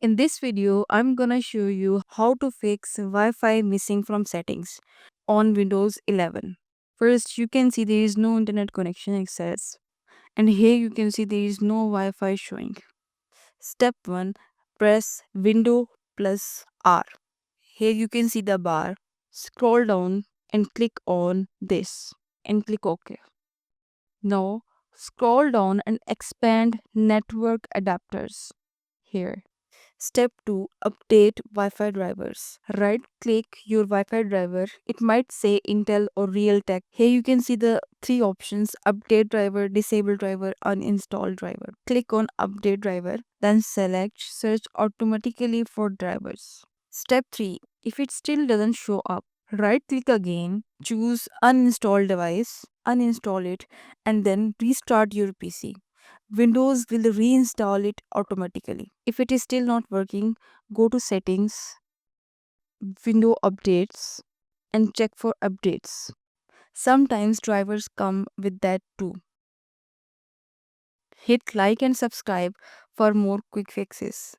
In this video, I'm gonna show you how to fix Wi-Fi missing from settings on Windows 11. First, you can see there is no internet connection access, and here you can see there is no Wi-Fi showing. Step 1, press Window plus R. Here you can see the bar. Scroll down and click on this and click OK. Now, scroll down and expand Network Adapters here. Step 2, update Wi-Fi drivers. Right click your Wi-Fi driver. It might say Intel or Realtek. Here you can see the three options: update driver, disable driver, uninstall driver. Click on update driver, then select search automatically for drivers. Step 3, if it still doesn't show up, right click again, choose uninstall device, uninstall it, and then restart your PC. Windows will reinstall it automatically. If it is still not working, go to settings, window updates, and check for updates. Sometimes drivers come with that too. Hit like and subscribe for more quick fixes.